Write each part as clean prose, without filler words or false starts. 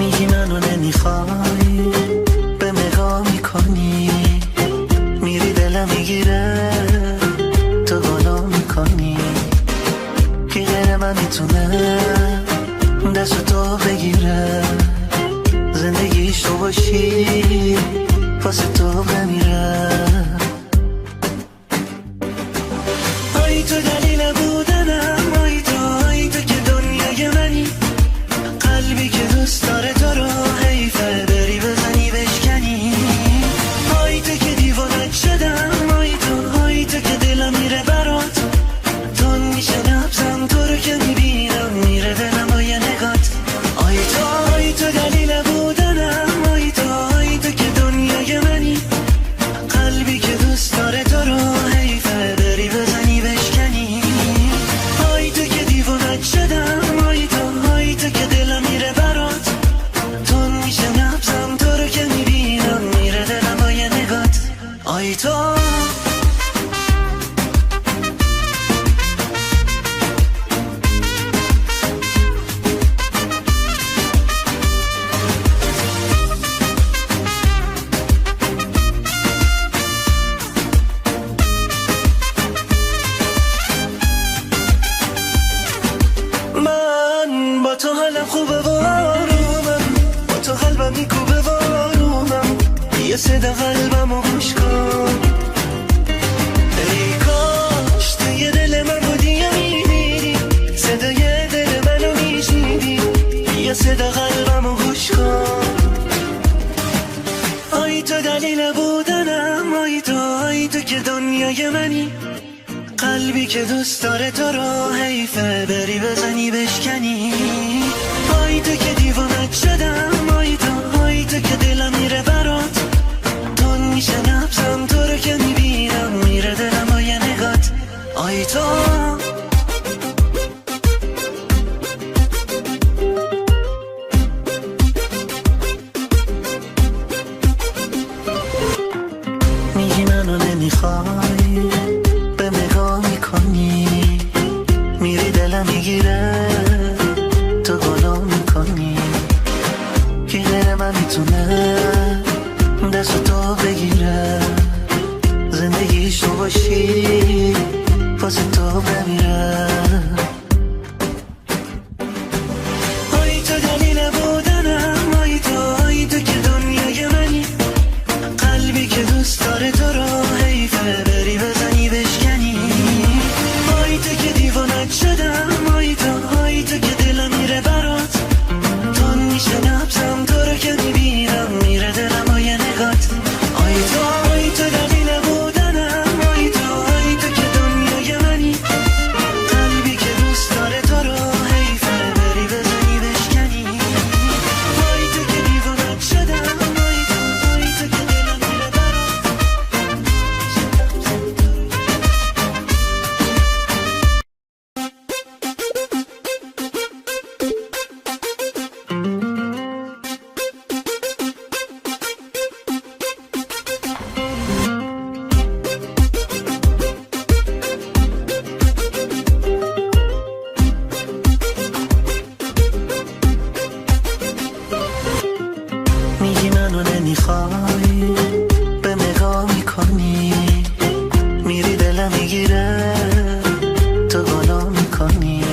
میگی منو نمیخوای، به نگاه میکنی، میری دلم میگیره، تو گناه میکنی که غیر من میتونه دست تو بگیره، زندگیش تو باشی واسه تو بمیره. آی تو دلیل بودنم، آی تو که دنیای منی، قلبی که دوست داره تو رو حیفه بری بزنی بشکنی. آی تو که دیوانت شدم، آی تو که دلم میره برات، تون میشه نبزم تو رو که میبینم میره دلم با یه نگات. آی تو دلیل بودنم، آی تو که دنیای منی، قلبی که دوست داره تو رو حیفه بری بزنی بشکنی. آی تو که دیوانت شدم، آی تو که دلم میره برات، تون میشه نبزم تو رو که میبینم میره دلم با یه نگات. آی تو با تو حالم خوبه و آرومم، با تو قلبم میکوبه و آرومم، یه صدا قلبمو گوش کن. ای کاش تو یه دل من بودی یا میبینی، صدای دل منو میشنیدی، یه صدا قلبمو گوش کن. آی تو دلیل بودنم، آی تو که دنیای منی، قلبی که دوست داره تو رو حیفه بری بزنی بشکنی. آی تو که دیوانت شدم، آی تو که دلم میره برات، تون میشه نبزم تو رو که میبینم میره دلم با یه نگات. آی تو میگی منو نمیخوای، به نگاه میکنی، میری دلم میگیره، تو گناه میکنی که غیر من میتونه دست تو بگیره، زندگیش تو باشی واسه تو بمیره. آی تو دلیل بودنم، آی تو که دنیای منی، قلبی که دوست داره تو رو حیفه بری بزنی بشکنی. آی تو که دیوانت شدم، آی تو که دلم میره برات، تون میشه نبزم تو رو که میبینم میره دلم با یه نگات. آی تو دلیل بودنم، آی تو که دنیای منی، قلبی که دوست داره تو رو حیفه بری بزنی بشکنی. آی تو که دیوانت شدم، آی تو که دلم میره برات. میگی منو نمیخوای، به نگاه میکنی، میری دلم میگیره، تو گناه میکنی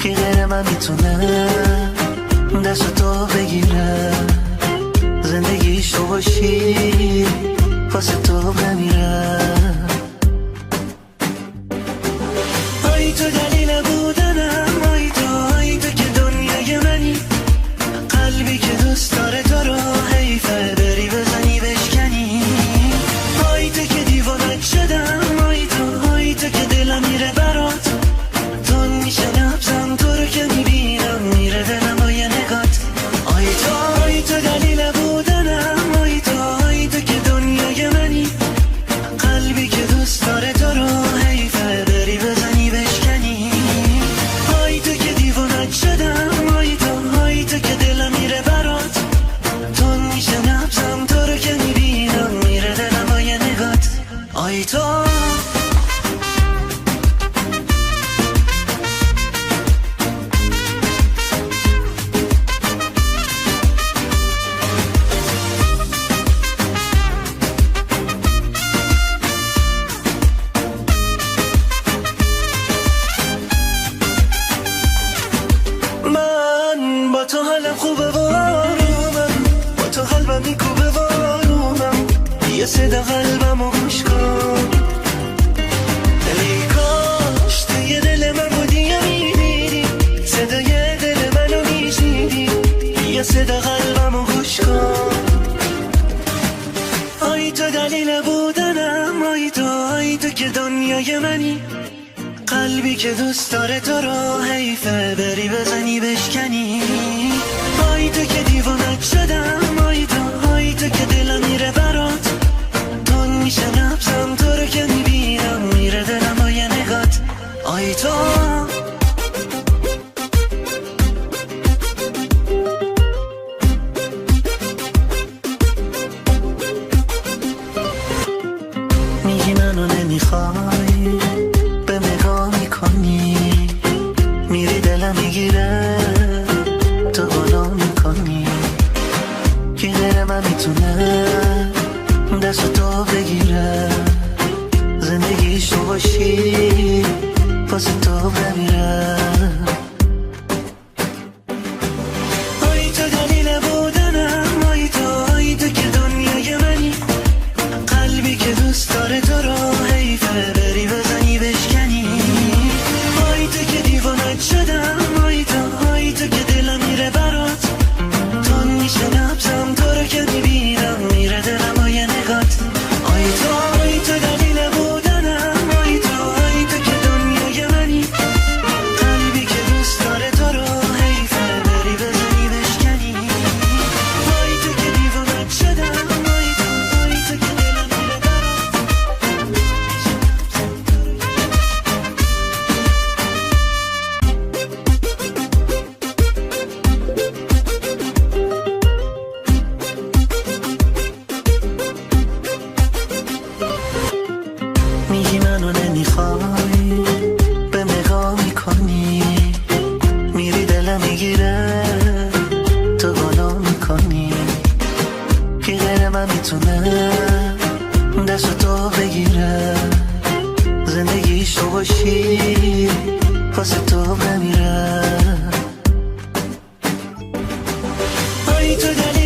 که غیر من میتونه دست تو بگیره، زندگیش تو باشی واسه تو بمیره. آی تو دلیل بودنم، آی تو که دنیای منی، قلبی که دوست داره تو رو حیفه بری بزنی بشکنی. آی تو که دیوانت شدم، آی تو که دلم میره برات، تون میشه نبزم تو رو که میبینم میره دلم با یه نگات. آی تو دلیل بودنم، آی تو که دنیای منی، قلبی تو حالم خوبه و آرومم، با تو قلبم میکوبه و آرومم. یه صدا قلبمو گوش کن، ای کاش توی دل من بودی یا میدیدی صدای دل منو میشنیدی. یه صدا قلبمو گوش کن. آی تو دلیل بودنم، آی تو که دنیای منی، قلبی که دوست داره تو رو حیفه بری بزنی بشکنی. آی تو که دیوانت شدم، آی تو که دلم میره برات، تون میشه نبزم تو رو که میبینم میره دلم با یه نگات. آی تو میگی منو نمیخوای، به نگاه میکنی میری دلم میگیره تو گناه میکنی. که غیر من میتونه دست تو بگیره، زندگیش تو باشی واسه تو بمیره. آی تو دلیل بودنم، آی تو که دنیای منی، قلبی که دوست داره تو رو حیفه بری بزنی بشکنی. آی تو که دیوانت شدم، آی تو که دلم میره برات، تون میشه نبزم تو رو که میبینم میره دلم با یه نگات. آی تو دلیل بودنم، آی تو که دنیای منی، قلبی که دوست داره تو رو حیفه بری بزنی بشکنی. آی تو که دیوانت شدم، آی تو که دلم میره برات. میگی منو نمیخوای، به نگاه میکنی میری دلم میگیره تو گناه میکنی. که غیر من میتونه دست تو بگیره، زندگیش تو باشی واسه تو بمیره. آی تو دلیل